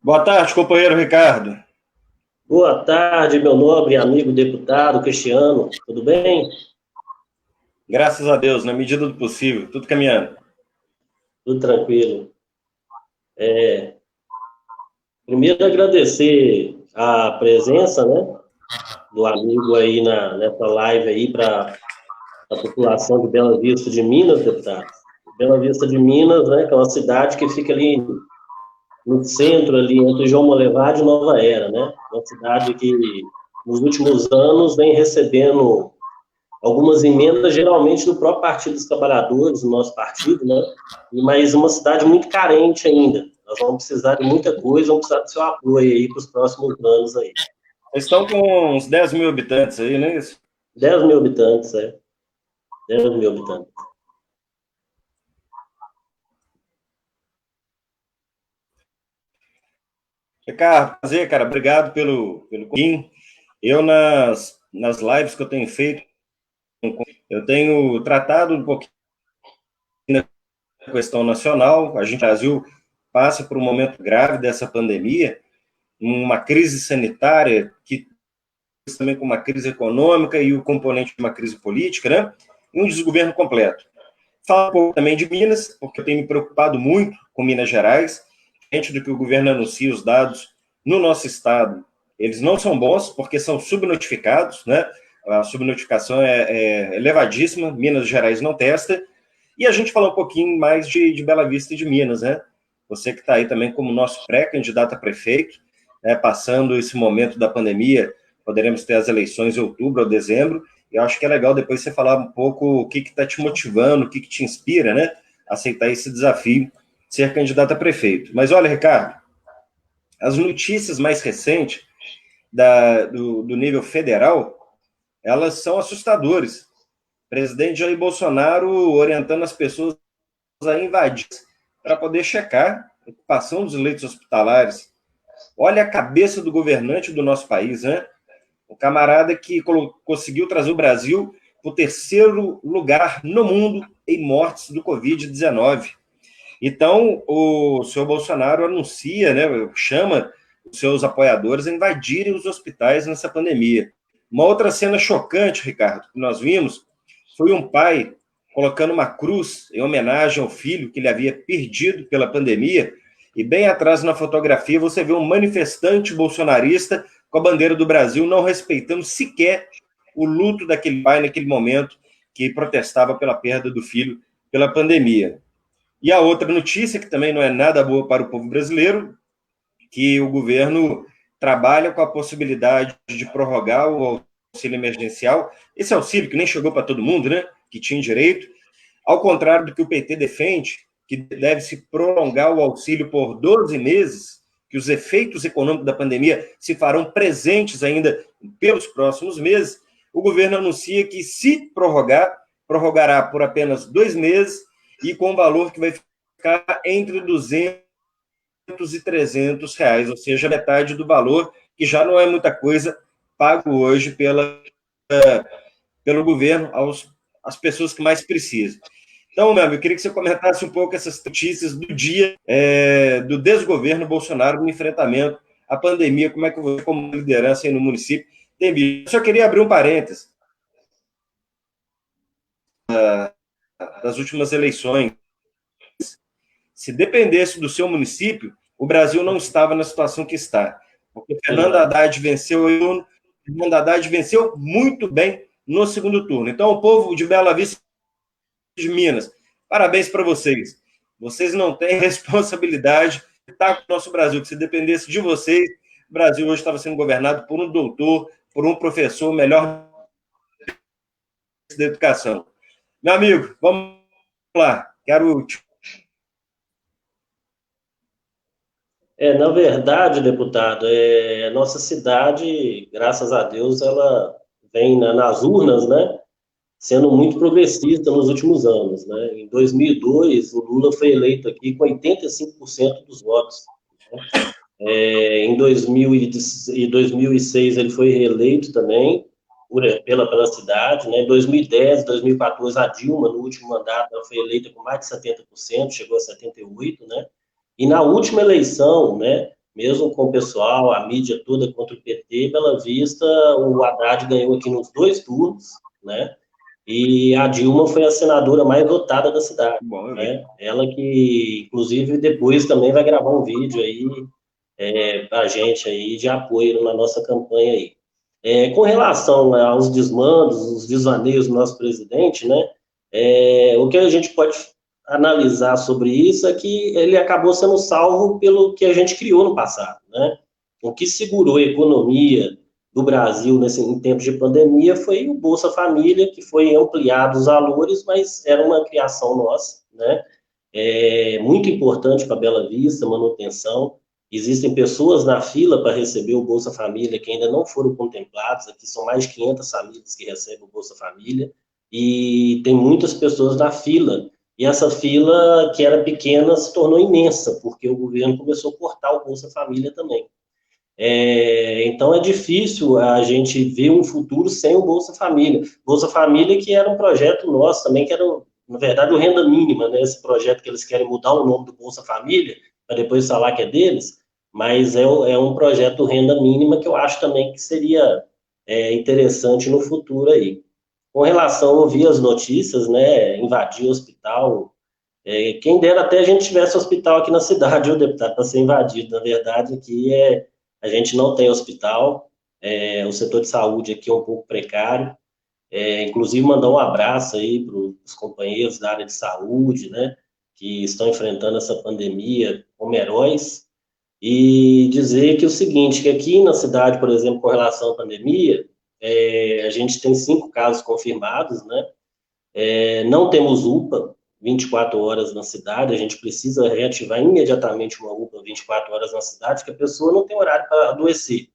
Boa tarde, companheiro Ricardo. Boa tarde, meu nobre amigo deputado Cristiano. Tudo bem? Graças a Deus, na medida do possível, tudo caminhando. Tudo tranquilo. Primeiro, agradecer a presença, né, do amigo aí nessa live aí para a população de Bela Vista de Minas, deputado. Bela Vista de Minas, né, que é uma cidade que fica ali no centro, ali entre João Molevade e Nova Era, né? Uma cidade que nos últimos anos vem recebendo algumas emendas, geralmente do próprio Partido dos Trabalhadores, do nosso partido, né? Mas uma cidade muito carente ainda. Nós vamos precisar de muita coisa, vamos precisar do seu apoio aí para os próximos anos aí. Vocês estão com uns 10 mil habitantes aí, não é isso? 10 mil habitantes, 10 mil habitantes. Ricardo, prazer, cara, obrigado pelo convite. Eu, nas lives que eu tenho feito, eu tenho tratado um pouquinho da questão nacional. A gente, no Brasil, passa por um momento grave dessa pandemia, uma crise sanitária que também com uma crise econômica e o componente de uma crise política, né? E um desgoverno completo. Fala um pouco também de Minas, porque eu tenho me preocupado muito com Minas Gerais. Diante do que o governo anuncia, os dados no nosso estado, eles não são bons, porque são subnotificados, né? A subnotificação é elevadíssima, Minas Gerais não testa. E a gente fala um pouquinho mais de Bela Vista e de Minas, né? Você que está aí também como nosso pré-candidato a prefeito, né? Passando esse momento da pandemia, poderemos ter as eleições em outubro ou dezembro. Eu acho que é legal depois você falar um pouco o que está te motivando, o que te inspira, né? A aceitar esse desafio de ser candidato a prefeito. Mas olha, Ricardo, as notícias mais recentes do nível federal, elas são assustadoras. O presidente Jair Bolsonaro orientando as pessoas a invadir para poder checar a ocupação dos leitos hospitalares. Olha a cabeça do governante do nosso país, né? O camarada que conseguiu trazer o Brasil para o terceiro lugar no mundo em mortes do Covid-19. Então, o senhor Bolsonaro anuncia, né, chama os seus apoiadores a invadirem os hospitais nessa pandemia. Uma outra cena chocante, Ricardo, que nós vimos, foi um pai colocando uma cruz em homenagem ao filho que ele havia perdido pela pandemia, e bem atrás na fotografia você vê um manifestante bolsonarista com a bandeira do Brasil, não respeitando sequer o luto daquele pai naquele momento que protestava pela perda do filho pela pandemia. E a outra notícia, que também não é nada boa para o povo brasileiro, que o governo trabalha com a possibilidade de prorrogar o auxílio emergencial, esse auxílio que nem chegou para todo mundo, né, que tinha direito, ao contrário do que o PT defende, que deve-se prolongar o auxílio por 12 meses, que os efeitos econômicos da pandemia se farão presentes ainda pelos próximos meses, o governo anuncia que, se prorrogar, prorrogará por apenas 2 meses e com um valor que vai ficar entre 200 e R$ 300, ou seja, metade do valor, que já não é muita coisa, pago hoje pelo governo às pessoas que mais precisam. Então, meu amigo, eu queria que você comentasse um pouco essas notícias do dia do desgoverno Bolsonaro no enfrentamento à pandemia, como é que você, como liderança aí no município, tem visto. Eu só queria abrir um parênteses das últimas eleições. Se dependesse do seu município, o Brasil não estava na situação que está. Porque Fernando Exato. Haddad venceu muito bem no segundo turno. Então, o povo de Bela Vista de Minas, parabéns para vocês. Vocês não têm responsabilidade de estar com o nosso Brasil, que se dependesse de vocês, o Brasil hoje estava sendo governado por um doutor, por um professor, melhor da educação. Meu amigo, vamos lá. Quero Na verdade, deputado, a nossa cidade, graças a Deus, ela vem nas urnas, né, sendo muito progressista nos últimos anos, né? Em 2002, o Lula foi eleito aqui com 85% dos votos. Em 2006 ele foi reeleito também pela cidade, né? Em 2010, 2014 a Dilma no último mandato ela foi eleita com mais de 70%, chegou a 78%, né? E na última eleição, né? mesmo com o pessoal, a mídia toda contra o PT, Bela Vista, o Haddad ganhou aqui nos 2 turnos, né? E a Dilma foi a senadora mais votada da cidade, Bom, né? Ela que, inclusive, depois também vai gravar um vídeo aí para a gente aí de apoio na nossa campanha aí. Com relação aos desmandos, os desvaneios do nosso presidente, né? O que a gente pode analisar sobre isso é que ele acabou sendo salvo pelo que a gente criou no passado, né? O que segurou a economia do Brasil em tempos de pandemia foi o Bolsa Família, que foi ampliado os valores, mas era uma criação nossa, né? Muito importante para Bela Vista, manutenção. Existem pessoas na fila para receber o Bolsa Família que ainda não foram contemplados. Aqui são mais de 500 famílias que recebem o Bolsa Família e tem muitas pessoas na fila. E essa fila, que era pequena, se tornou imensa, porque o governo começou a cortar o Bolsa Família também. Então é difícil a gente ver um futuro sem o Bolsa Família. Bolsa Família que era um projeto nosso também, que era, na verdade, o Renda Mínima, né? Esse projeto que eles querem mudar o nome do Bolsa Família, para depois falar que é deles, mas é um projeto Renda Mínima que eu acho também que seria interessante no futuro aí. Com relação a ouvir as notícias, né, invadir o hospital, quem dera até a gente tivesse hospital aqui na cidade, o deputado, para ser invadido. Na verdade, aqui a gente não tem hospital, o setor de saúde aqui é um pouco precário, inclusive mandar um abraço aí para os companheiros da área de saúde, né, que estão enfrentando essa pandemia como heróis, e dizer que o seguinte, que aqui na cidade, por exemplo, com relação à pandemia, a gente tem 5 casos confirmados, né, não temos UPA 24 horas na cidade, a gente precisa reativar imediatamente uma UPA 24 horas na cidade, porque a pessoa não tem horário para adoecer.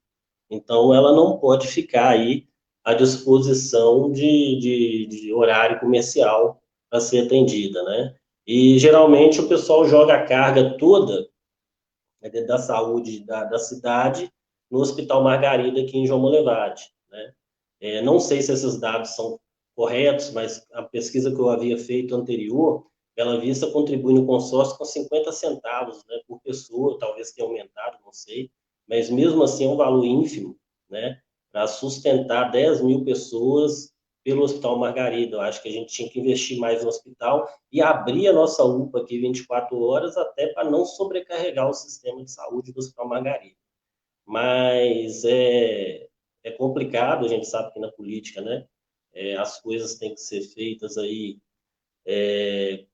Então, ela não pode ficar aí à disposição de horário comercial para ser atendida, né? E, geralmente, o pessoal joga a carga toda da saúde da cidade no Hospital Margarida, aqui em João Monlevade, né? Não sei se esses dados são corretos, mas a pesquisa que eu havia feito anterior, Bela Vista contribui no consórcio com 50 centavos, né, por pessoa, talvez tenha aumentado, não sei, mas mesmo assim é um valor ínfimo, né, para sustentar 10 mil pessoas pelo Hospital Margarida. Eu acho que a gente tinha que investir mais no hospital e abrir a nossa UPA aqui 24 horas, até para não sobrecarregar o sistema de saúde do Hospital Margarida. Mas é complicado, a gente sabe que na política, né, as coisas têm que ser feitas aí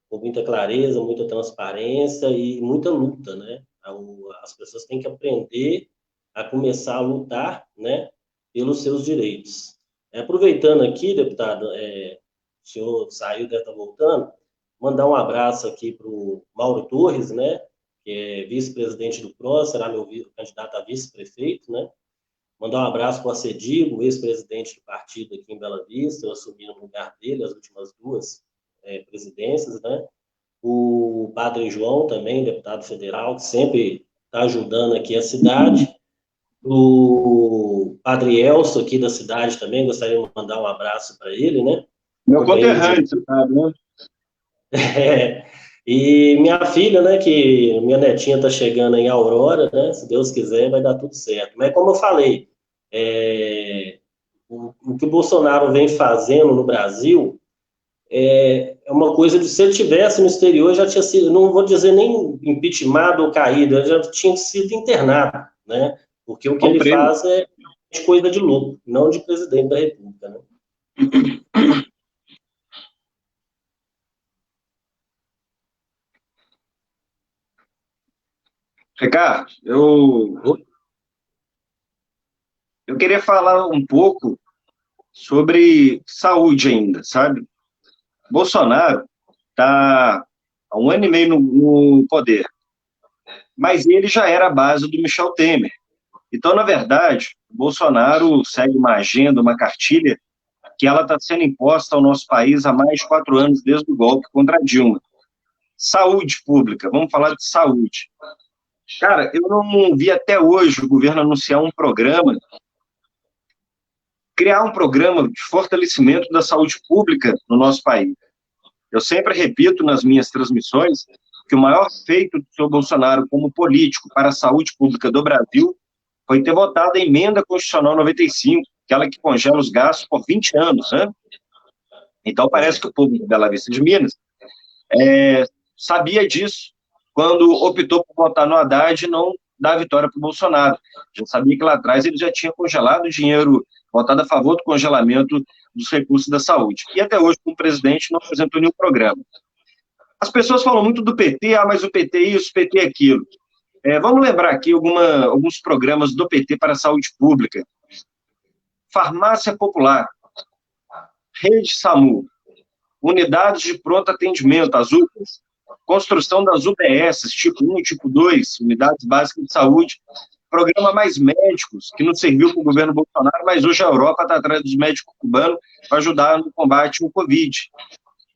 com muita clareza, muita transparência e muita luta, né? As pessoas têm que aprender a começar a lutar, né, pelos seus direitos. Aproveitando aqui, deputado, o senhor saiu, deve estar voltando, mandar um abraço aqui para o Mauro Torres, né, que é vice-presidente do PRO, será meu candidato a vice-prefeito, né? Mandar um abraço para o Acedigo, ex-presidente do partido aqui em Bela Vista, eu assumi no lugar dele as últimas 2 presidências, né? O Padre João também, deputado federal, que sempre está ajudando aqui a cidade. O Padre Elcio aqui da cidade também, gostaria de mandar um abraço para ele, né? meu conterrâneo, você sabe, né? E minha filha, né, que minha netinha está chegando em Aurora, né, se Deus quiser vai dar tudo certo. Mas como eu falei, o que o Bolsonaro vem fazendo no Brasil é uma coisa de se ele tivesse no exterior já tinha sido, não vou dizer nem impeachment ou caído, ele já tinha sido internado, né, porque o que ele faz é coisa de louco, não de presidente da República, né. Ricardo, eu queria falar um pouco sobre saúde ainda, sabe? Bolsonaro está há 1 ano e meio no poder, mas ele já era a base do Michel Temer. Então, na verdade, o Bolsonaro segue uma agenda, uma cartilha, que ela está sendo imposta ao nosso país há mais de 4 anos, desde o golpe contra a Dilma. Saúde pública, vamos falar de saúde. Cara, eu não vi até hoje o governo anunciar um programa, criar um programa de fortalecimento da saúde pública no nosso país. Eu sempre repito nas minhas transmissões que o maior feito do senhor Bolsonaro como político para a saúde pública do Brasil foi ter votado a emenda constitucional 95, aquela que congela os gastos por 20 anos, né? Então, parece que o povo de Bela Vista de Minas sabia disso quando optou por votar no Haddad e não dar a vitória para o Bolsonaro. Já sabia que lá atrás ele já tinha congelado o dinheiro, votado a favor do congelamento dos recursos da saúde. E até hoje, como presidente, não apresentou nenhum programa. As pessoas falam muito do PT, mas o PT é isso, o PT é aquilo. Vamos lembrar aqui alguns programas do PT para a saúde pública. Farmácia Popular, Rede SAMU, Unidades de Pronto Atendimento, as UPAs, construção das UBS, tipo 1 e tipo 2, Unidades Básicas de Saúde, programa Mais Médicos, que não serviu para o governo Bolsonaro, mas hoje a Europa está atrás dos médicos cubanos para ajudar no combate ao Covid.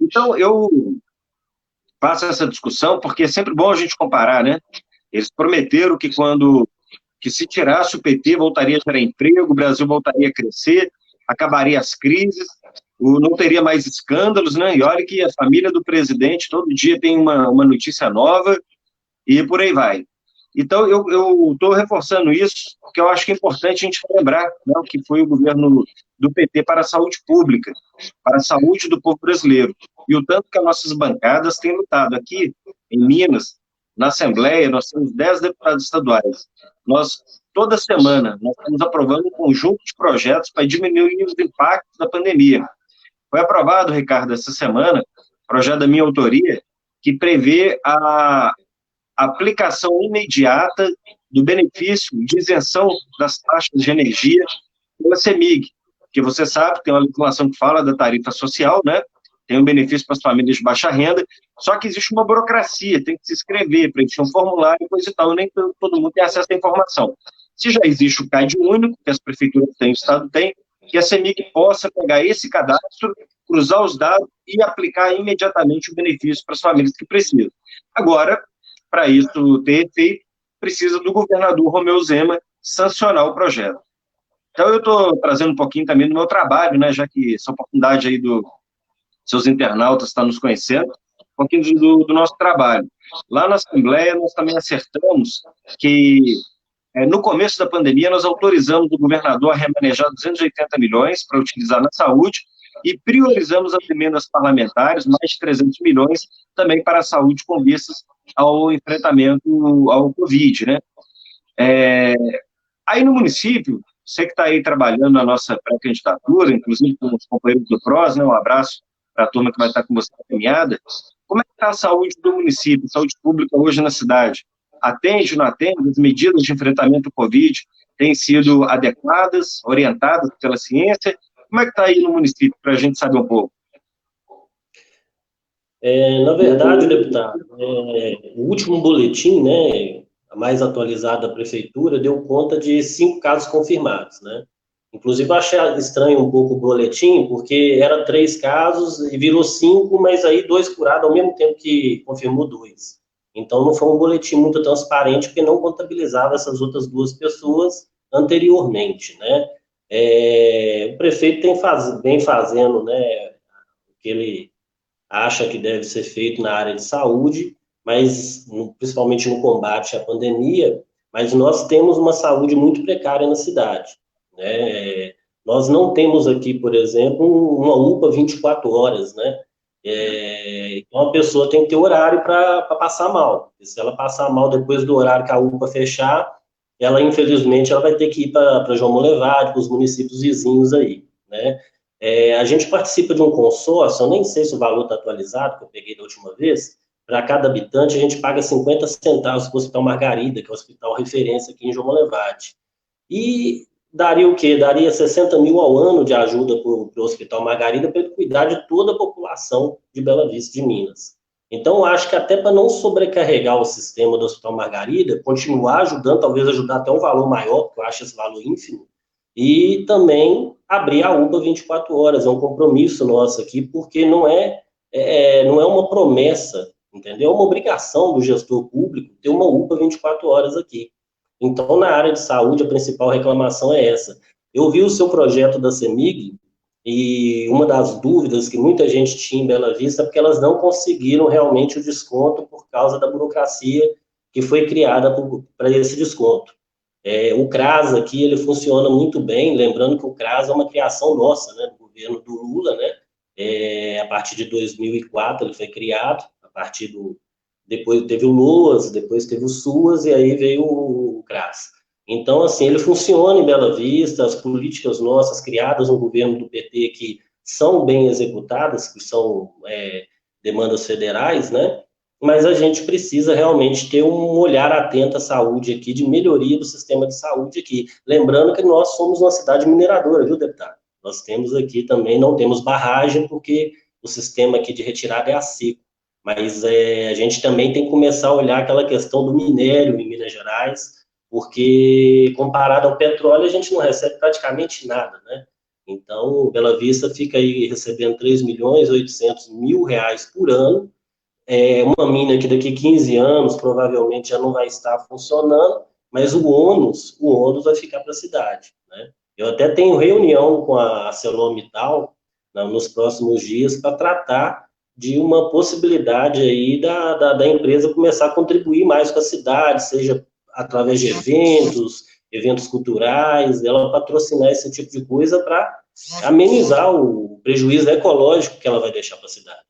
Então, eu faço essa discussão porque é sempre bom a gente comparar, né? Eles prometeram que se tirasse o PT, voltaria a gerar emprego, o Brasil voltaria a crescer, acabaria as crises, não teria mais escândalos, né? E olha que a família do presidente todo dia tem uma notícia nova e por aí vai. Então, eu estou reforçando isso, porque eu acho que é importante a gente lembrar, né, o que foi o governo do PT para a saúde pública, para a saúde do povo brasileiro. E o tanto que as nossas bancadas têm lutado aqui, em Minas, na Assembleia, nós temos 10 deputados estaduais. Toda semana, nós estamos aprovando um conjunto de projetos para diminuir os impactos da pandemia. Foi aprovado, Ricardo, essa semana, projeto da minha autoria, que prevê a aplicação imediata do benefício de isenção das taxas de energia pela CEMIG, que você sabe, tem uma legislação que fala da tarifa social, né? Tem um benefício para as famílias de baixa renda, só que existe uma burocracia, tem que se inscrever, preencher um formulário e coisa e tal, nem todo mundo tem acesso à informação. Se já existe o CAD único, que as prefeituras têm, o Estado tem, que a CEMIG possa pegar esse cadastro, cruzar os dados e aplicar imediatamente o benefício para as famílias que precisam. Agora, para isso ter efeito, precisa do governador Romeu Zema sancionar o projeto. Então, eu estou trazendo um pouquinho também do meu trabalho, né, já que essa oportunidade aí dos seus internautas estão nos conhecendo, um pouquinho do nosso trabalho. Lá na Assembleia, nós também acertamos que, no começo da pandemia, nós autorizamos o governador a remanejar 280 milhões para utilizar na saúde e priorizamos as emendas parlamentares, mais de 300 milhões, também para a saúde com vistas ao enfrentamento ao Covid, né? Aí no município, você que está aí trabalhando na nossa pré-candidatura, inclusive com os companheiros do PROS, né? Um abraço para a turma que vai estar com você na caminhada. Como é que está a saúde do município, saúde pública hoje na cidade? Atende, não atende? As medidas de enfrentamento ao Covid têm sido adequadas, orientadas pela ciência? Como é que está aí no município, para a gente saber um pouco? Na verdade, deputado, o último boletim, né, a mais atualizada da prefeitura, deu conta de 5 casos confirmados, né? Inclusive, eu achei estranho um pouco o boletim, porque era 3 casos e virou 5, mas aí 2 curados ao mesmo tempo que confirmou 2. Então, não foi um boletim muito transparente, porque não contabilizava essas outras 2 pessoas anteriormente, né? O prefeito vem fazendo, né, o que ele acha que deve ser feito na área de saúde, mas principalmente no combate à pandemia, mas nós temos uma saúde muito precária na cidade, né? Nós não temos aqui, por exemplo, uma UPA 24 horas, né? Então a pessoa tem que ter horário para passar mal. E se ela passar mal depois do horário que a UPA fechar, ela, infelizmente, ela vai ter que ir para João Molevade, para os municípios vizinhos aí, né? A gente participa de um consórcio, eu nem sei se o valor está atualizado, que eu peguei da última vez, para cada habitante a gente paga 50 centavos para o Hospital Margarida, que é o hospital referência aqui em João Molevade. E daria o quê? Daria 60 mil ao ano de ajuda para o Hospital Margarida para ele cuidar de toda a população de Bela Vista de Minas. Então, eu acho que até para não sobrecarregar o sistema do Hospital Margarida, continuar ajudando, talvez ajudar até um valor maior, porque eu acho esse valor ínfimo, e também abrir a UPA 24 horas, é um compromisso nosso aqui, porque não é uma promessa, entendeu? É uma obrigação do gestor público ter uma UPA 24 horas aqui. Então, na área de saúde, a principal reclamação é essa. Eu vi o seu projeto da CEMIG, e uma das dúvidas que muita gente tinha em Bela Vista é porque elas não conseguiram realmente o desconto por causa da burocracia que foi criada para esse desconto. O CRAS aqui, ele funciona muito bem, lembrando que o CRAS é uma criação nossa, né, do governo do Lula, né, a partir de 2004 ele foi criado, a partir depois teve o LOAS, depois teve o SUAS, e aí veio o CRAS. Então, assim, ele funciona em Bela Vista, as políticas nossas criadas no governo do PT que são bem executadas, que são demandas federais, né, mas a gente precisa realmente ter um olhar atento à saúde aqui, de melhoria do sistema de saúde aqui. Lembrando que nós somos uma cidade mineradora, viu, deputado? Nós temos aqui também, não temos barragem, porque o sistema aqui de retirada é a seco. Mas a gente também tem que começar a olhar aquela questão do minério em Minas Gerais, porque comparado ao petróleo, a gente não recebe praticamente nada, né? Então, Bela Vista fica aí recebendo 3.800.000 reais por ano, uma mina que daqui a 15 anos provavelmente já não vai estar funcionando, mas o ônus vai ficar para a cidade, né? Eu até tenho reunião com a ArcelorMittal, né, nos próximos dias para tratar de uma possibilidade aí da empresa começar a contribuir mais com a cidade, seja através de eventos culturais, ela patrocinar esse tipo de coisa para amenizar o prejuízo ecológico que ela vai deixar para a cidade.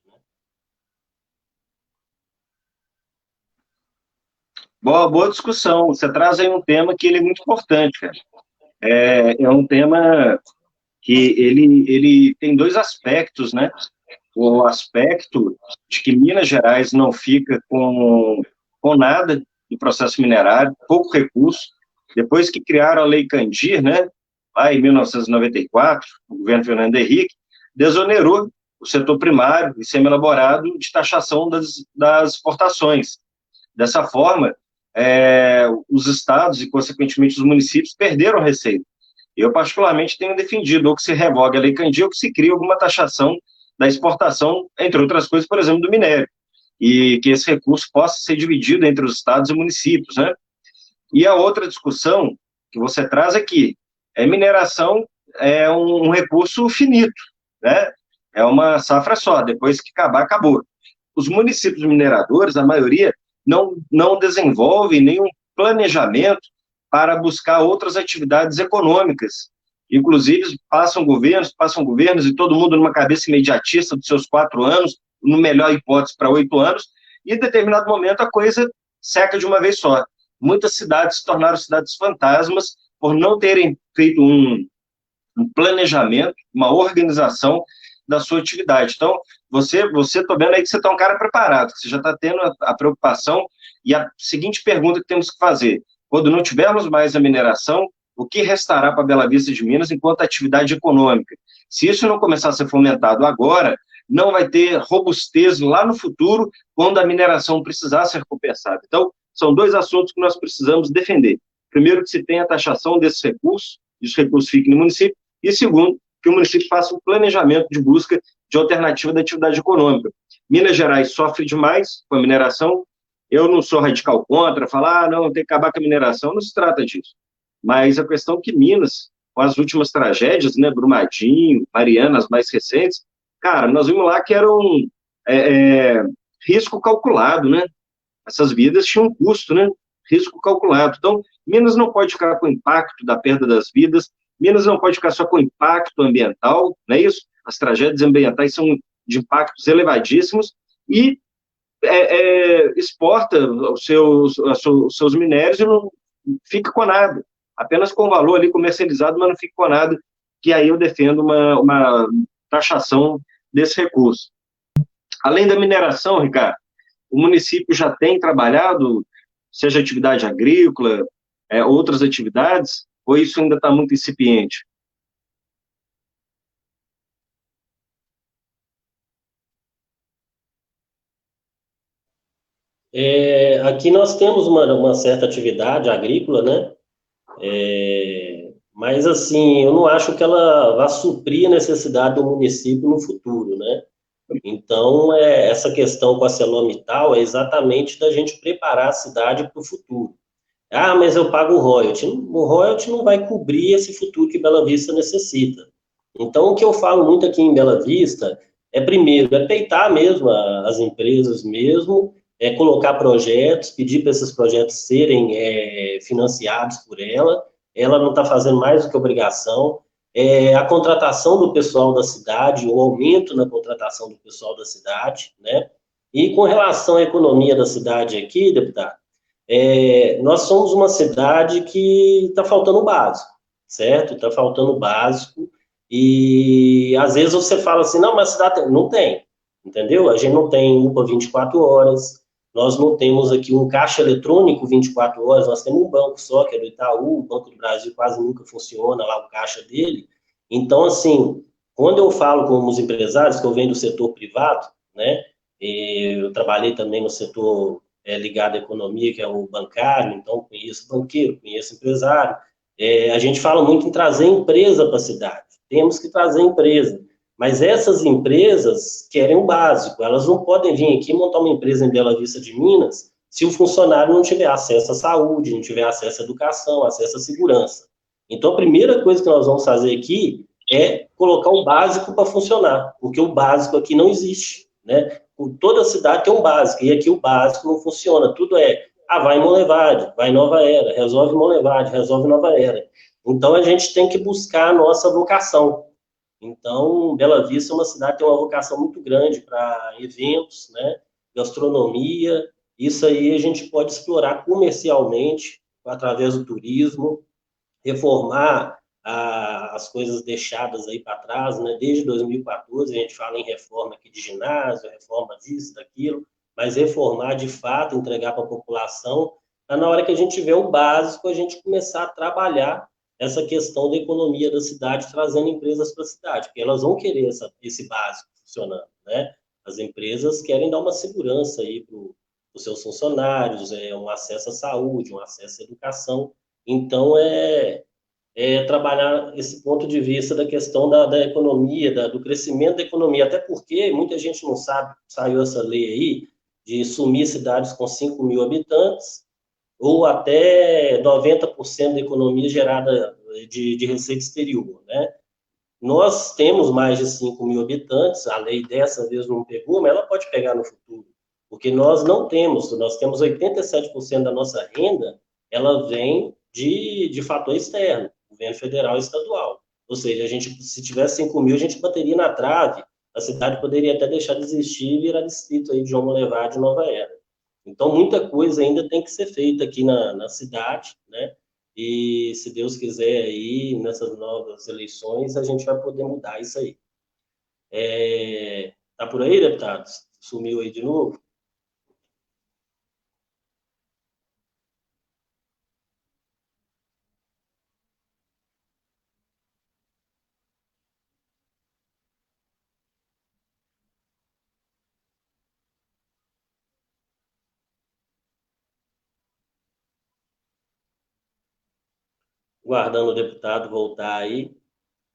Boa discussão. Você traz aí um tema que ele é muito importante, cara. É um tema que ele tem dois aspectos, né? O aspecto de que Minas Gerais não fica com nada do processo minerário, pouco recurso. Depois que criaram a Lei Candir, né, lá em 1994, o governo Fernando Henrique desonerou o setor primário e semi-elaborado de taxação das exportações. Dessa forma, os estados e, consequentemente, os municípios perderam receita. Eu, particularmente, tenho defendido ou que se revogue a Lei Candir ou que se crie alguma taxação da exportação, entre outras coisas, por exemplo, do minério, e que esse recurso possa ser dividido entre os estados e municípios, né? E a outra discussão que você traz aqui mineração é um recurso finito, né? É uma safra só, depois que acabar, acabou. Os municípios mineradores, a maioria, não desenvolvem nenhum planejamento para buscar outras atividades econômicas. Inclusive, passam governos e todo mundo numa cabeça imediatista dos seus 4 anos, no melhor hipótese para 8 anos, e em determinado momento a coisa seca de uma vez só. Muitas cidades se tornaram cidades fantasmas por não terem feito um planejamento, uma organização da sua atividade. Então, estou vendo aí que você está um cara preparado, que você já está tendo a preocupação, e a seguinte pergunta que temos que fazer: quando não tivermos mais a mineração, o que restará para Bela Vista de Minas enquanto atividade econômica? Se isso não começar a ser fomentado agora, não vai ter robustez lá no futuro, quando a mineração precisar ser compensada. Então, são dois assuntos que nós precisamos defender. Primeiro, que se tenha a taxação desses recursos, e os recursos fiquem no município, e segundo, que o município faça um planejamento de busca de alternativa da atividade econômica. Minas Gerais sofre demais com a mineração. Eu não sou radical contra, falar, não, tem que acabar com a mineração, não se trata disso. Mas a questão é que Minas, com as últimas tragédias, né, Brumadinho, Mariana, as mais recentes, cara, nós vimos lá que era um risco calculado, né? Essas vidas tinham um custo, né? Risco calculado. Então, Minas não pode ficar com o impacto da perda das vidas, Minas não pode ficar só com impacto ambiental, não é isso? As tragédias ambientais são de impactos elevadíssimos e exporta os seus minérios e não fica com nada, apenas com o valor ali comercializado, mas não fica com nada, que aí eu defendo uma taxação desse recurso. Além da mineração, Ricardo, o município já tem trabalhado, seja atividade agrícola, outras atividades, ou isso ainda está muito incipiente? Aqui nós temos uma certa atividade agrícola, né? Mas, assim, eu não acho que ela vá suprir a necessidade do município no futuro, né? Então, essa questão com a ArcelorMittal é exatamente da gente preparar a cidade para o futuro. Mas eu pago o royalty. O royalty não vai cobrir esse futuro que Bela Vista necessita. Então, o que eu falo muito aqui em Bela Vista é, primeiro, é peitar mesmo as empresas mesmo, é colocar projetos, pedir para esses projetos serem financiados por ela não está fazendo mais do que obrigação, a contratação do pessoal da cidade, o aumento na contratação do pessoal da cidade, né? E com relação à economia da cidade aqui, deputado, nós somos uma cidade que está faltando o básico, certo? Está faltando o básico, e às vezes você fala assim, não, mas a cidade não tem, entendeu? A gente não tem UPA 24 horas, nós não temos aqui um caixa eletrônico 24 horas, nós temos um banco só, que é do Itaú, o Banco do Brasil quase nunca funciona lá o caixa dele. Então, assim, quando eu falo com os empresários, que eu venho do setor privado, né, eu trabalhei também no setor ligado à economia, que é o bancário, então conheço banqueiro, conheço empresário, a gente fala muito em trazer empresa para a cidade, temos que trazer empresa, mas essas empresas querem o básico, elas não podem vir aqui montar uma empresa em Bela Vista de Minas se o funcionário não tiver acesso à saúde, não tiver acesso à educação, acesso à segurança. Então, a primeira coisa que nós vamos fazer aqui é colocar o básico para funcionar, porque o básico aqui não existe, né? Toda cidade tem um básico, e aqui o básico não funciona, tudo vai em Monlevade, vai em Nova Era, resolve Monlevade, resolve Nova Era. Então, a gente tem que buscar a nossa vocação. Então, Bela Vista é uma cidade que tem uma vocação muito grande para eventos, né? Gastronomia, isso aí a gente pode explorar comercialmente, através do turismo, reformar as coisas deixadas aí para trás, né? Desde 2014 a gente fala em reforma aqui de ginásio, reforma disso, daquilo, mas reformar de fato, entregar para a população, para na hora que a gente tiver o básico, a gente começar a trabalhar essa questão da economia da cidade, trazendo empresas para a cidade, porque elas vão querer esse básico funcionando, né? As empresas querem dar uma segurança aí para os seus funcionários, um acesso à saúde, um acesso à educação. Então, trabalhar esse ponto de vista da questão da economia, do crescimento da economia, até porque muita gente não sabe, saiu essa lei aí, de sumir cidades com 5 mil habitantes, ou até 90% da economia gerada de receita exterior, né? Nós temos mais de 5 mil habitantes, a lei dessa vez não pegou, mas ela pode pegar no futuro, porque nós temos 87% da nossa renda, ela vem de fator externo, governo federal e estadual. Ou seja, a gente, se tivesse 5 mil, a gente bateria na trave, a cidade poderia até deixar de existir e virar distrito aí de João Monlevade de Nova Era. Então, muita coisa ainda tem que ser feita aqui na cidade, né? E, se Deus quiser, aí, nessas novas eleições, a gente vai poder mudar isso aí. Tá por aí, deputado? Sumiu aí de novo? Guardando o deputado voltar aí,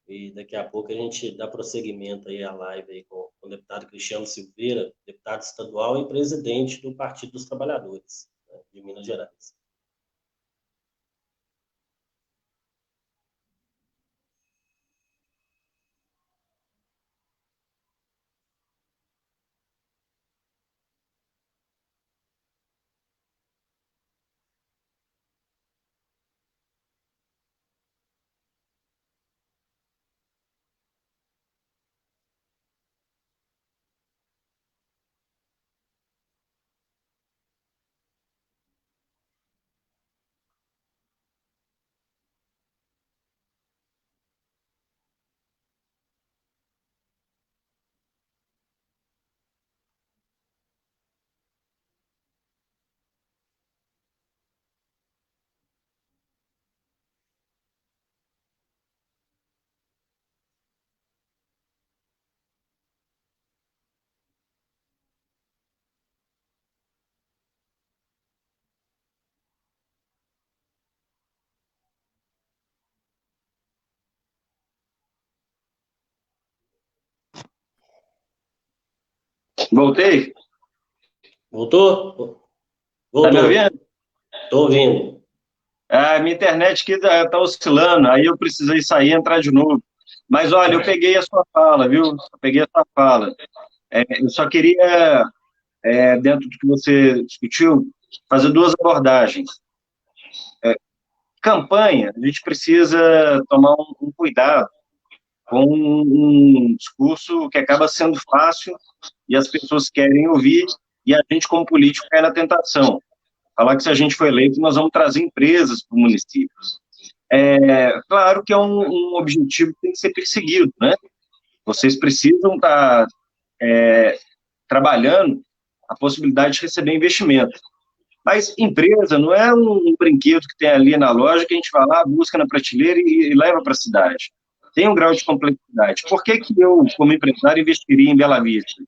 e daqui a pouco a gente dá prosseguimento aí à live aí com o deputado Cristiano Silveira, deputado estadual e presidente do Partido dos Trabalhadores, né, de Minas Gerais. Voltei? Voltou? Tá me Voltou. ouvindo? Estou ouvindo. A minha internet aqui tá oscilando, aí eu precisei sair e entrar de novo. Mas, olha, eu peguei a sua fala, viu? Eu peguei a sua fala. Eu só queria, dentro do que você discutiu, fazer duas abordagens. Campanha, a gente precisa tomar um cuidado com um discurso que acaba sendo fácil e as pessoas querem ouvir, e a gente, como político, cai na tentação. Falar que se a gente for eleito, nós vamos trazer empresas para o município. Claro que é um objetivo que tem que ser perseguido, né? Vocês precisam estar trabalhando a possibilidade de receber investimento. Mas empresa não é um brinquedo que tem ali na loja que a gente vai lá, busca na prateleira e leva para a cidade. Tem um grau de complexidade. Por que que eu, como empresário, investiria em Bela Vista?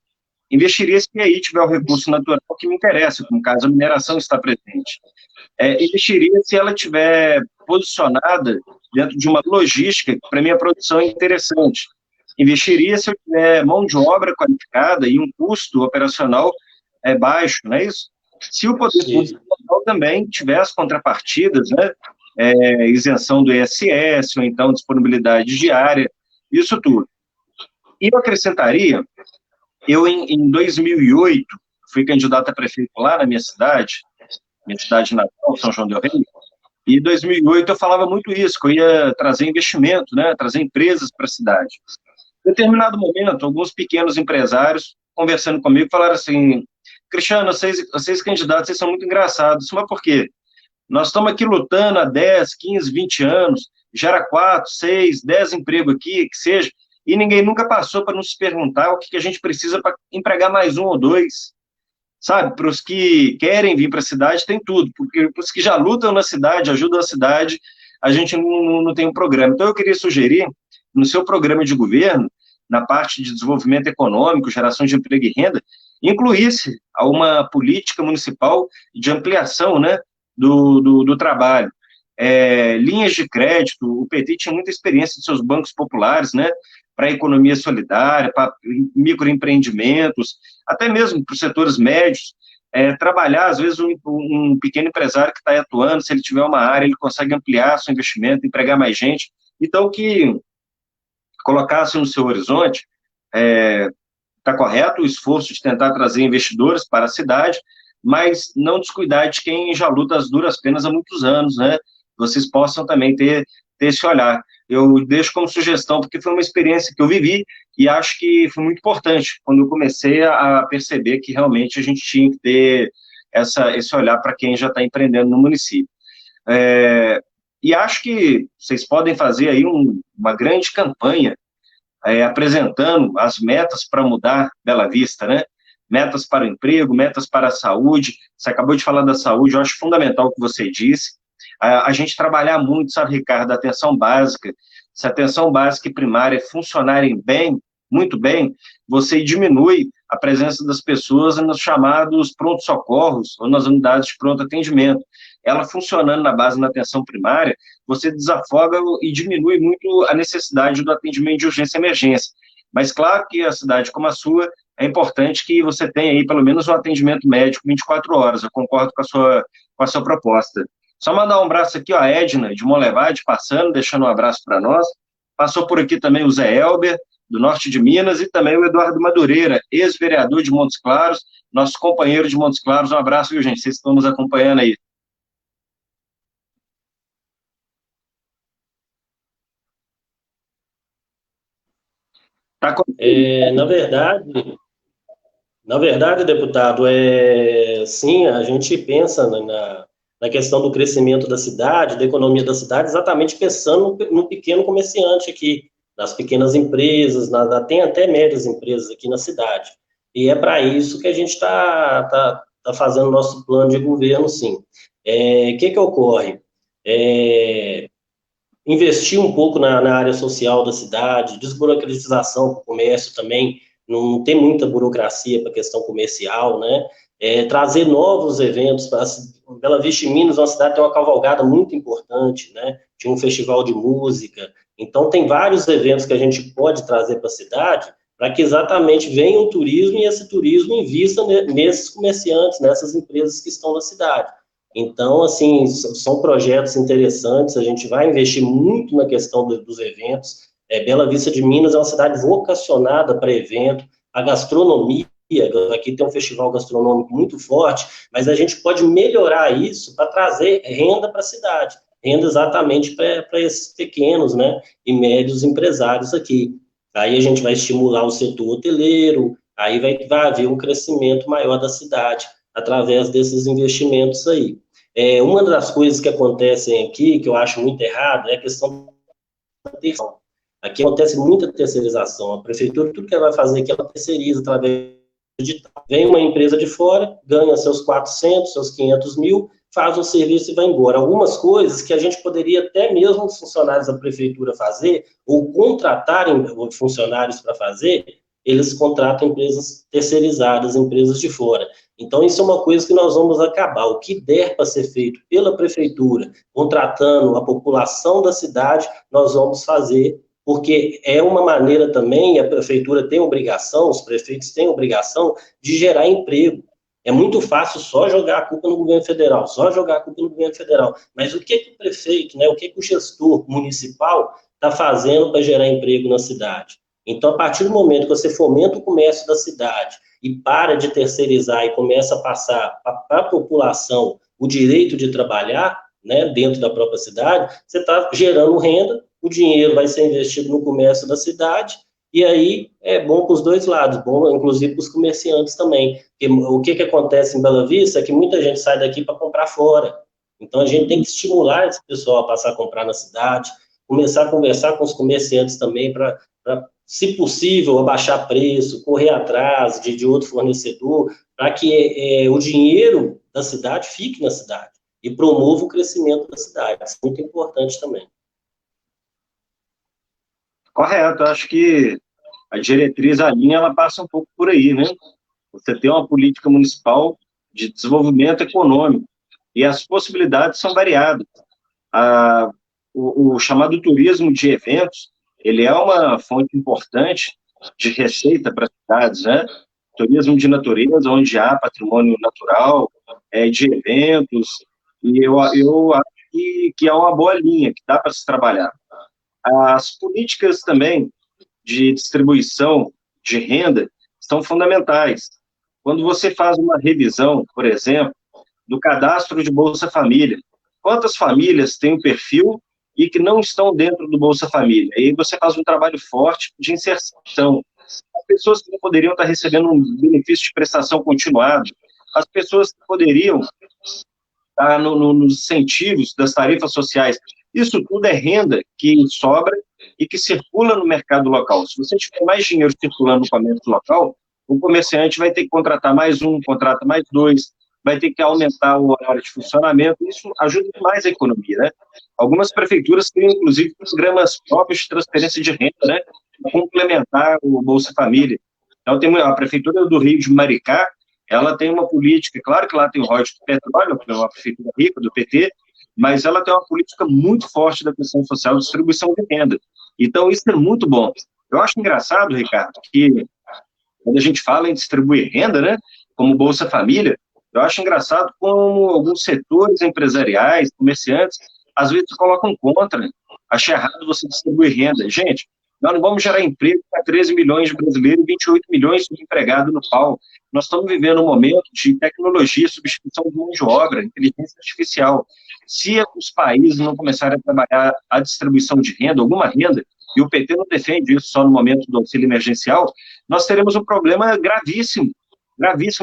Investiria se aí tiver o recurso natural que me interessa, como caso a mineração está presente. Investiria se ela tiver posicionada dentro de uma logística que para minha produção é interessante. Investiria se eu tiver mão de obra qualificada e um custo operacional baixo, não é isso? Se o poder público também tiver as contrapartidas, né, isenção do ISS, ou então disponibilidade diária, isso tudo. E eu acrescentaria, em 2008, fui candidato a prefeito lá na minha cidade natal, São João del Rei, e em 2008 eu falava muito isso, que eu ia trazer investimento, né, trazer empresas para a cidade. Em determinado momento, alguns pequenos empresários, conversando comigo, falaram assim: Cristiano, vocês candidatos, vocês são muito engraçados. Mas por quê? Nós estamos aqui lutando há 10, 15, 20 anos, gera 4, 6, 10 empregos aqui, que seja, e ninguém nunca passou para nos perguntar o que a gente precisa para empregar mais um ou dois. Sabe, para os que querem vir para a cidade, tem tudo, porque para os que já lutam na cidade, ajudam a cidade, a gente não tem um programa. Então, eu queria sugerir, no seu programa de governo, na parte de desenvolvimento econômico, geração de emprego e renda, incluísse uma política municipal de ampliação, né, do trabalho. Linhas de crédito, o PT tinha muita experiência de seus bancos populares, né, para a economia solidária, para microempreendimentos, até mesmo para os setores médios, trabalhar, às vezes, um pequeno empresário que está atuando, se ele tiver uma área, ele consegue ampliar seu investimento, empregar mais gente. Então, que colocasse no seu horizonte, está correto o esforço de tentar trazer investidores para a cidade, mas não descuidar de quem já luta as duras penas há muitos anos, né? Vocês possam também ter esse olhar. Eu deixo como sugestão, porque foi uma experiência que eu vivi e acho que foi muito importante quando eu comecei a perceber que realmente a gente tinha que ter esse olhar para quem já está empreendendo no município. E acho que vocês podem fazer aí uma grande campanha apresentando as metas para mudar Bela Vista, né? Metas para o emprego, metas para a saúde. Você acabou de falar da saúde, eu acho fundamental o que você disse. A gente trabalhar muito, sabe, Ricardo, a atenção básica. Se a atenção básica e primária funcionarem bem, muito bem, você diminui a presença das pessoas nos chamados pronto-socorros ou nas unidades de pronto atendimento. Ela funcionando na base da atenção primária, você desafoga e diminui muito a necessidade do atendimento de urgência e emergência. Mas claro que a cidade como a sua, é importante que você tenha aí pelo menos um atendimento médico 24 horas. Eu concordo com a sua proposta. Só mandar um abraço aqui, ó, a Edna, de Monlevade, passando, deixando um abraço para nós. Passou por aqui também o Zé Elber, do norte de Minas, e também o Eduardo Madureira, ex-vereador de Montes Claros, nosso companheiro de Montes Claros. Um abraço, viu, gente? Vocês estão nos acompanhando aí. Tá com... Na verdade, deputado, sim, a gente pensa na questão do crescimento da cidade, da economia da cidade, exatamente pensando no pequeno comerciante aqui, nas pequenas empresas, tem até médias empresas aqui na cidade. E é para isso que a gente está fazendo o nosso plano de governo, sim. O que ocorre? Investir um pouco na área social da cidade, desburocratização para o comércio também, não tem muita burocracia para a questão comercial, né? Trazer novos eventos para Bela Vista em Minas, uma cidade que tem uma cavalgada muito importante, né? Tinha um festival de música, então tem vários eventos que a gente pode trazer para a cidade para que exatamente venha o turismo e esse turismo invista nesses comerciantes, nessas empresas que estão na cidade. Então, assim, são projetos interessantes, a gente vai investir muito na questão dos eventos, Bela Vista de Minas é uma cidade vocacionada para evento, a gastronomia, aqui tem um festival gastronômico muito forte, mas a gente pode melhorar isso para trazer renda para a cidade, renda exatamente para esses pequenos, né, e médios empresários aqui. Aí a gente vai estimular o setor hoteleiro, aí vai haver um crescimento maior da cidade através desses investimentos aí. Uma das coisas que acontecem aqui, que eu acho muito errado, é a questão da terceirização. Aqui acontece muita terceirização. A prefeitura, tudo que ela vai fazer aqui, ela terceiriza através de... Vem uma empresa de fora, ganha seus 400, seus 500 mil, faz um serviço e vai embora. Algumas coisas que a gente poderia até mesmo os funcionários da prefeitura fazer, ou contratarem funcionários para fazer, eles contratam empresas terceirizadas, empresas de fora. Então, isso é uma coisa que nós vamos acabar. O que der para ser feito pela prefeitura, contratando a população da cidade, nós vamos fazer, porque é uma maneira também, a prefeitura tem obrigação, os prefeitos têm obrigação de gerar emprego. É muito fácil só jogar a culpa no governo federal, só jogar a culpa no governo federal. Mas o que o prefeito, né, o que o gestor municipal está fazendo para gerar emprego na cidade? Então, a partir do momento que você fomenta o comércio da cidade e para de terceirizar e começa a passar para a população o direito de trabalhar, né, dentro da própria cidade, você está gerando renda, o dinheiro vai ser investido no comércio da cidade, e aí é bom para os dois lados, bom inclusive para os comerciantes também. Porque o que acontece em Bela Vista é que muita gente sai daqui para comprar fora. Então, a gente tem que estimular esse pessoal a passar a comprar na cidade, começar a conversar com os comerciantes também para, se possível, abaixar preço, correr atrás de outro fornecedor, para que o dinheiro da cidade fique na cidade e promova o crescimento da cidade. Isso é muito importante também. Correto, acho que a diretriz, a linha, ela passa um pouco por aí, né? Você tem uma política municipal de desenvolvimento econômico e as possibilidades são variadas. O chamado turismo de eventos, ele é uma fonte importante de receita para as cidades, né? Turismo de natureza, onde há patrimônio natural, de eventos, e eu acho que é uma boa linha, que dá para se trabalhar. As políticas também de distribuição de renda são fundamentais. Quando você faz uma revisão, por exemplo, do cadastro de Bolsa Família, quantas famílias têm um perfil e que não estão dentro do Bolsa Família? E aí você faz um trabalho forte de inserção. As pessoas que não poderiam estar recebendo um benefício de prestação continuada, as pessoas que poderiam estar nos incentivos das tarifas sociais, isso tudo é renda que sobra e que circula no mercado local. Se você tiver mais dinheiro circulando no comércio local, o comerciante vai ter que contratar mais um, contrata mais dois, vai ter que aumentar o horário de funcionamento, isso ajuda demais a economia, né? Algumas prefeituras têm, inclusive, programas próprios de transferência de renda, né? Para complementar o Bolsa Família. Então, tem a Prefeitura do Rio de Maricá, ela tem uma política, claro que lá tem o royalties do petróleo, que é uma prefeitura rica, do PT, mas ela tem uma política muito forte da questão social de distribuição de renda. Então, isso é muito bom. Eu acho engraçado, Ricardo, que quando a gente fala em distribuir renda, né, como Bolsa Família, eu acho engraçado como alguns setores empresariais, comerciantes, às vezes colocam contra. Acho errado você distribuir renda. Gente, nós não vamos gerar emprego para 13 milhões de brasileiros e 28 milhões de empregados no pau. Nós estamos vivendo um momento de tecnologia, substituição de mão de obra, inteligência artificial. Se os países não começarem a trabalhar a distribuição de renda, alguma renda, e o PT não defende isso só no momento do auxílio emergencial, nós teremos um problema gravíssimo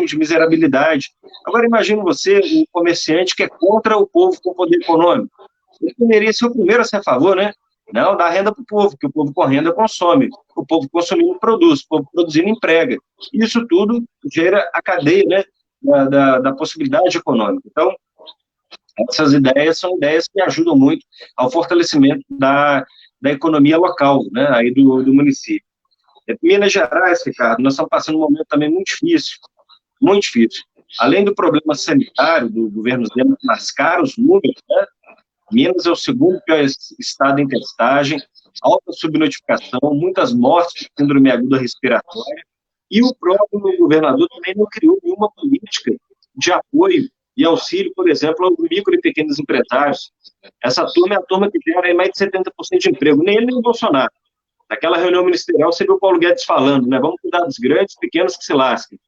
de miserabilidade. Agora, imagine você, um comerciante que é contra o povo com poder econômico. Ele deveria ser o primeiro a ser a favor, né? Não, dá renda para o povo, que o povo com renda consome, o povo consumindo produz, o povo produzindo emprega. Isso tudo gera a cadeia, né, da possibilidade econômica. Então, essas ideias são ideias que ajudam muito ao fortalecimento da economia local, né, aí do município. Minas Gerais, Ricardo, nós estamos passando um momento também muito difícil, muito difícil. Além do problema sanitário do governo Zema mascar os números, né, Minas é o segundo pior estado em testagem, alta subnotificação, muitas mortes de síndrome aguda respiratória, e o próprio governador também não criou nenhuma política de apoio e auxílio, por exemplo, aos micro e pequenos empresários. Essa turma é a turma que gera mais de 70% de emprego, nem ele nem o Bolsonaro. Naquela reunião ministerial, você viu o Paulo Guedes falando, né? Vamos cuidar dos grandes, pequenos que se lasquem.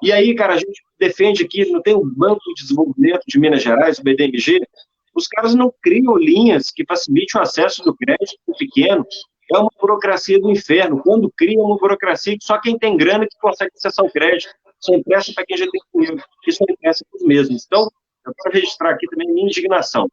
E aí, cara, a gente defende aqui, não tem o Banco de Desenvolvimento de Minas Gerais, o BDMG, os caras não criam linhas que facilitem o acesso do crédito pequeno. É uma burocracia do inferno. Quando cria uma burocracia que só quem tem grana que consegue acessar o crédito, só empresta para quem já tem dinheiro, que só empresta para os mesmos. Então, eu quero registrar aqui também a minha indignação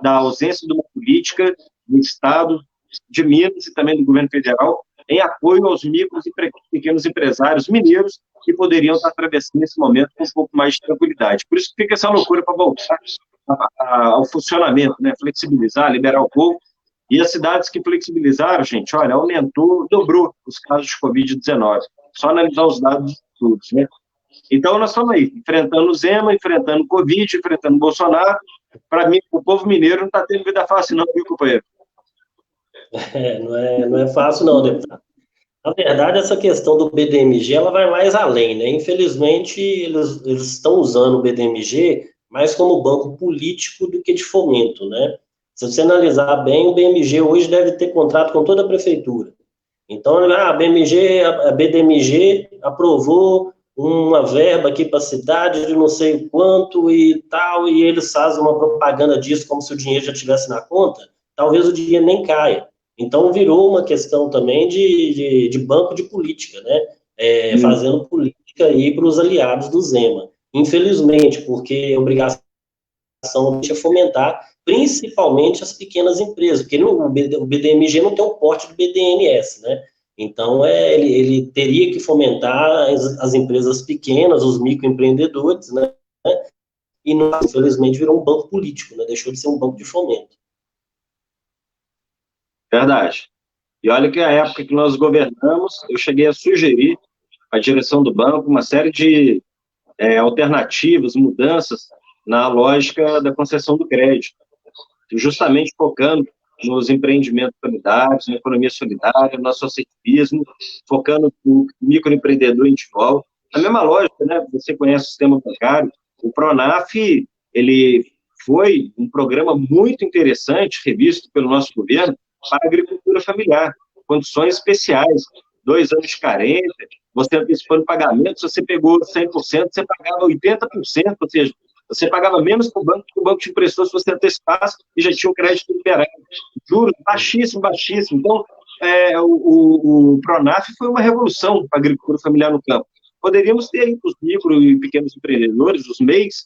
da ausência de uma política do Estado, de Minas e também do governo federal, em apoio aos micros e pequenos empresários mineiros que poderiam estar atravessando esse momento com um pouco mais de tranquilidade. Por isso que fica essa loucura para voltar ao funcionamento, né? Flexibilizar, liberar o povo. E as cidades que flexibilizaram, gente, olha, aumentou, dobrou os casos de Covid-19. Só analisar os dados de estudos, né? Então, nós estamos aí, enfrentando o Zema, enfrentando o Covid, enfrentando o Bolsonaro. Para mim, o povo mineiro não está tendo vida fácil não, viu, companheiro? Não é fácil não, deputado. Na verdade, essa questão do BDMG, ela vai mais além, né? Infelizmente, eles estão usando o BDMG mais como banco político do que de fomento, né? Se você analisar bem, o BMG hoje deve ter contrato com toda a prefeitura. Então, a BDMG aprovou uma verba aqui para a cidade de não sei quanto e tal, e eles fazem uma propaganda disso como se o dinheiro já estivesse na conta, talvez o dinheiro nem caia. Então, virou uma questão também de banco de política, né? Fazendo política aí para os aliados do Zema. Infelizmente, porque a obrigação é fomentar principalmente as pequenas empresas, porque o BDMG não tem o porte do BDNS, né? Então, ele teria que fomentar as empresas pequenas, os microempreendedores, né? E, infelizmente, virou um banco político, né? Deixou de ser um banco de fomento. Verdade. E olha que a época que nós governamos, eu cheguei a sugerir à direção do banco uma série de alternativas, mudanças na lógica da concessão do crédito, justamente focando nos empreendimentos solidários, na economia solidária, no associativismo, focando no microempreendedor individual. A mesma lógica, né? Você conhece o sistema bancário, o Pronaf, ele foi um programa muito interessante, revisto pelo nosso governo, para a agricultura familiar, condições especiais, 2 anos de carência, você antecipando pagamento, se você pegou 100%, você pagava 80%, ou seja, você pagava menos para o banco que o banco te emprestou se você antecipasse e já tinha o crédito liberado. Juros baixíssimo, baixíssimo. Então, o Pronaf foi uma revolução para a agricultura familiar no campo. Poderíamos ter aí para os micro e pequenos empreendedores, os MEIs,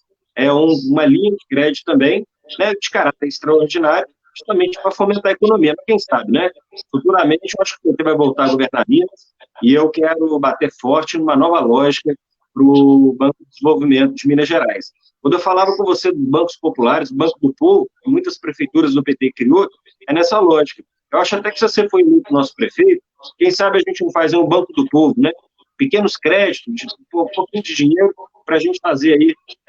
uma linha de crédito também, né, de caráter extraordinário, justamente para fomentar a economia. Mas quem sabe, né? Futuramente, eu acho que o PT vai voltar a governar Minas e eu quero bater forte numa nova lógica para o Banco de Desenvolvimento de Minas Gerais. Quando eu falava com você dos bancos populares, o Banco do Povo, que muitas prefeituras do PT criou, é nessa lógica. Eu acho até que se você foi muito nosso prefeito, quem sabe a gente não faz um Banco do Povo, né? Pequenos créditos, um pouquinho de dinheiro para a gente fazer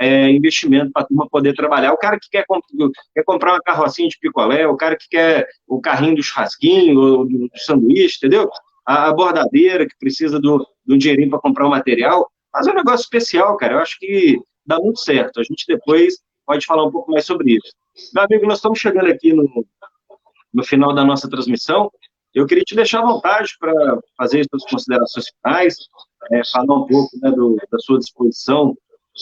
aí investimento para a turma poder trabalhar. O cara que quer comprar uma carrocinha de picolé, o cara que quer o carrinho do churrasquinho, ou do sanduíche, entendeu? A bordadeira que precisa do dinheirinho para comprar o material, mas é um negócio especial, cara. Eu acho que dá muito certo. A gente depois pode falar um pouco mais sobre isso. Meu amigo, nós estamos chegando aqui no final da nossa transmissão. Eu queria te deixar à vontade para fazer as suas considerações finais, falar um pouco, né, da sua disposição,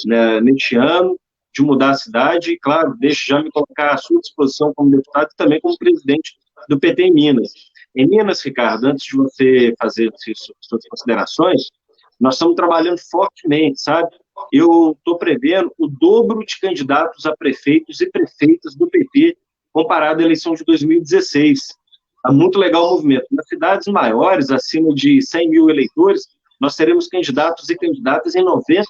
né, neste ano, de mudar a cidade, e, claro, deixe já me colocar à sua disposição como deputado e também como presidente do PT em Minas. Em Minas, Ricardo, antes de você fazer suas considerações, nós estamos trabalhando fortemente, sabe? Eu estou prevendo o dobro de candidatos a prefeitos e prefeitas do PT comparado à eleição de 2016. Está muito legal o movimento. Nas cidades maiores, acima de 100 mil eleitores, nós teremos candidatos e candidatas em 90%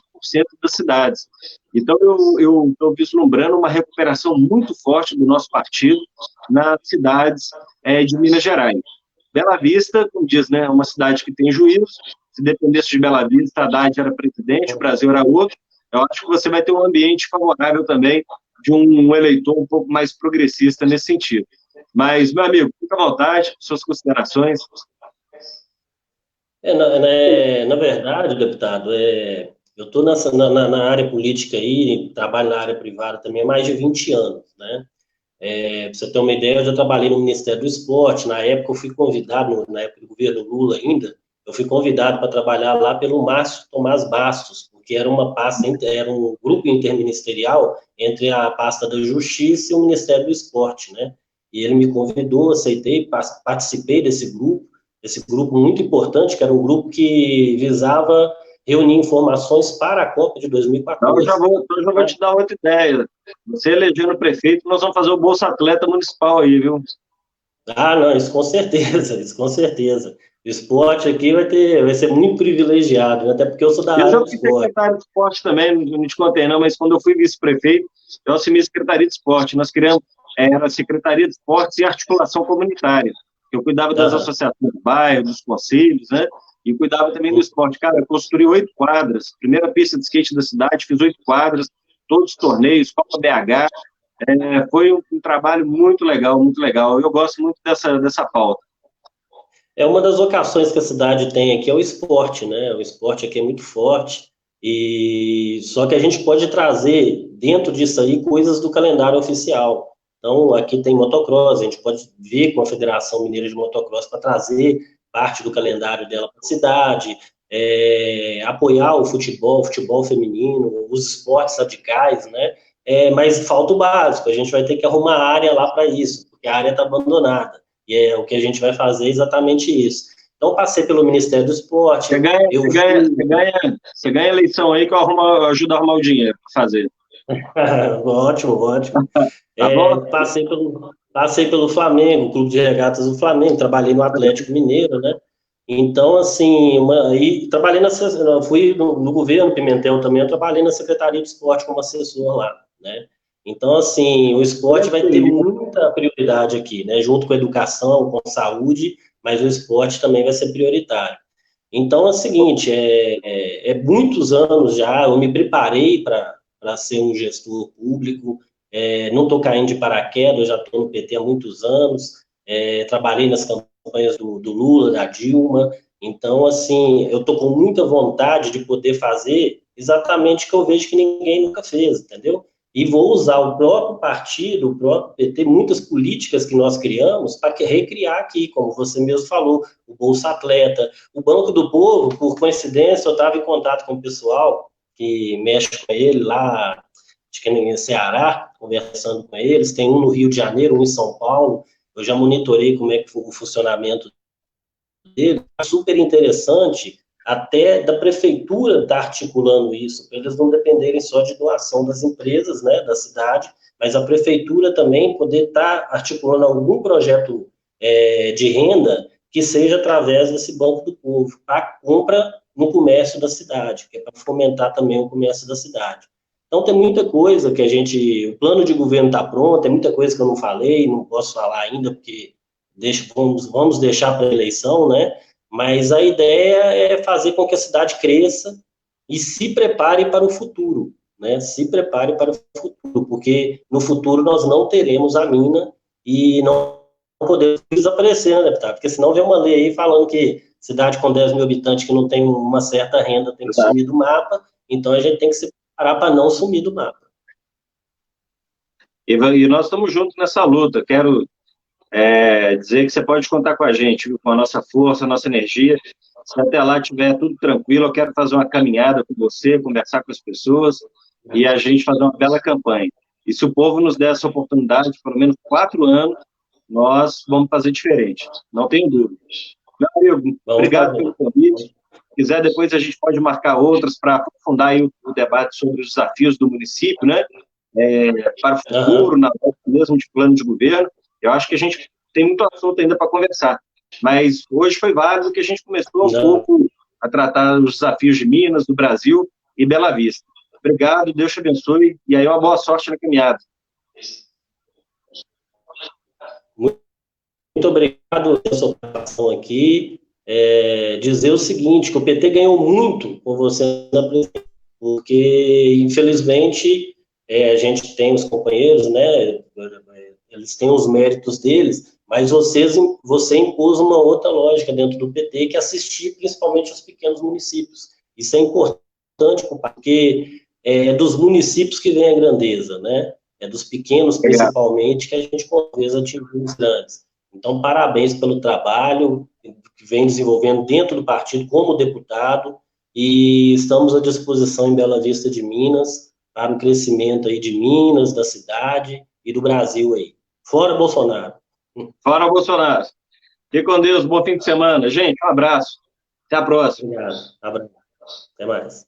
das cidades. Então, eu estou vislumbrando uma recuperação muito forte do nosso partido nas cidades de Minas Gerais. Bela Vista, como diz, né, é uma cidade que tem juízo. Se dependesse de Bela Vista, Haddad era presidente, o Brasil era outro. Eu acho que você vai ter um ambiente favorável também de um eleitor um pouco mais progressista nesse sentido. Mas, meu amigo, fica à vontade, suas considerações. Na verdade, deputado, eu estou na área política aí, trabalho na área privada também há mais de 20 anos, né? Pra você ter uma ideia, eu já trabalhei no Ministério do Esporte. Na época, eu fui convidado, na época do governo Lula ainda, eu fui convidado para trabalhar lá pelo Márcio Tomás Bastos, porque era uma pasta, era um grupo interministerial entre a pasta da Justiça e o Ministério do Esporte, né? E ele me convidou, aceitei, participei desse grupo muito importante, que era um grupo que visava reunir informações para a Copa de Então, 2014. eu já vou te dar outra ideia. Você elegendo prefeito, nós vamos fazer o Bolsa Atleta Municipal aí, viu? Ah, não, isso com certeza, isso com certeza. O esporte aqui vai ser muito privilegiado, né? Até porque eu sou da Eu área já do fui esporte. secretário de esporte também, não te contei não, mas quando eu fui vice-prefeito, eu assumi a Secretaria de Esporte. Nós criamos, era a Secretaria de Esportes e Articulação Comunitária. Eu cuidava das Aham. associações do bairro, dos conselhos, né? E cuidava também do esporte. Cara, eu construí 8 quadras, primeira pista de skate da cidade, fiz 8 quadras, todos os torneios, Copa BH. Foi um trabalho muito legal, muito legal. Eu gosto muito dessa pauta. É uma das vocações que a cidade tem aqui é o esporte, né? O esporte aqui é muito forte e só que a gente pode trazer dentro disso aí coisas do calendário oficial. Então, aqui tem motocross, a gente pode ver com a Federação Mineira de Motocross para trazer parte do calendário dela para a cidade, apoiar o futebol feminino, os esportes radicais, né? Mas falta o básico, a gente vai ter que arrumar área lá para isso, porque a área está abandonada. E o que a gente vai fazer é exatamente isso. Então, passei pelo Ministério do Esporte, Você ganha eleição aí que eu ajudo a arrumar o dinheiro para fazer. ótimo, ótimo. Tá bom? Passei pelo Flamengo, Clube de Regatas do Flamengo, trabalhei no Atlético Mineiro, né? Então, assim, e trabalhei fui no governo Pimentel também, eu trabalhei na Secretaria de Esporte como assessor lá, né? Então, assim, o esporte vai ter muita prioridade aqui, né? Junto com a educação, com a saúde, mas o esporte também vai ser prioritário. Então, é o seguinte, muitos anos já, eu me preparei para ser um gestor público, não estou caindo de paraquedas, eu já estou no PT há muitos anos, trabalhei nas campanhas do Lula, da Dilma, então, assim, eu estou com muita vontade de poder fazer exatamente o que eu vejo que ninguém nunca fez, entendeu? E vou usar o próprio partido, o próprio PT, muitas políticas que nós criamos para recriar aqui, como você mesmo falou, o Bolsa Atleta, o Banco do Povo, por coincidência, eu estava em contato com o pessoal que mexe com ele lá, acho que é em Ceará, conversando com eles, tem um no Rio de Janeiro, um em São Paulo, eu já monitorei como é que foi o funcionamento dele, super interessante, até da prefeitura estar articulando isso, para eles não dependerem só de doação das empresas, né, da cidade, mas a prefeitura também poder estar articulando algum projeto de renda que seja através desse Banco do Povo, para compra no comércio da cidade, que é para fomentar também o comércio da cidade. Então, tem muita coisa que o plano de governo está pronto, tem muita coisa que eu não falei, não posso falar ainda, porque vamos deixar para a eleição, né? Mas a ideia é fazer com que a cidade cresça e se prepare para o futuro, né? Se prepare para o futuro, porque no futuro nós não teremos a mina e não podemos desaparecer, né, deputado? Porque senão vem uma lei aí falando que cidade com 10 mil habitantes que não tem uma certa renda tem que sumir do mapa, então a gente tem que se preparar para não sumir do mapa. E nós estamos juntos nessa luta. Quero dizer que você pode contar com a gente, viu? Com a nossa força, a nossa energia. Se até lá estiver tudo tranquilo, eu quero fazer uma caminhada com você, conversar com as pessoas e a gente fazer uma bela campanha. E se o povo nos der essa oportunidade, pelo menos 4 anos, nós vamos fazer diferente. Não tenho dúvida. Meu amigo, obrigado pelo convite. Se quiser, depois a gente pode marcar outras para aprofundar aí o debate sobre os desafios do município, né? Para o futuro, na mesmo de plano de governo. Eu acho que a gente tem muito assunto ainda para conversar. Mas hoje foi válido que a gente começou um pouco a tratar os desafios de Minas, do Brasil e Bela Vista. Obrigado, Deus te abençoe, e aí uma boa sorte na caminhada. Muito obrigado pela sua participação aqui. Dizer o seguinte, que o PT ganhou muito com você na presidência, porque, infelizmente, a gente tem os companheiros, né, eles têm os méritos deles, mas você impôs uma outra lógica dentro do PT, que é assistir principalmente os pequenos municípios. Isso é importante, porque é dos municípios que vem a grandeza, né? é dos pequenos, principalmente, que a gente talvez atingir os grandes. Então, parabéns pelo trabalho que vem desenvolvendo dentro do partido como deputado, e estamos à disposição em Bela Vista de Minas para o crescimento aí de Minas, da cidade e do Brasil aí. Fora Bolsonaro. Fora Bolsonaro. Fique com Deus, bom fim de semana. Gente, um abraço. Até a próxima. Obrigado. Abraço. Até mais.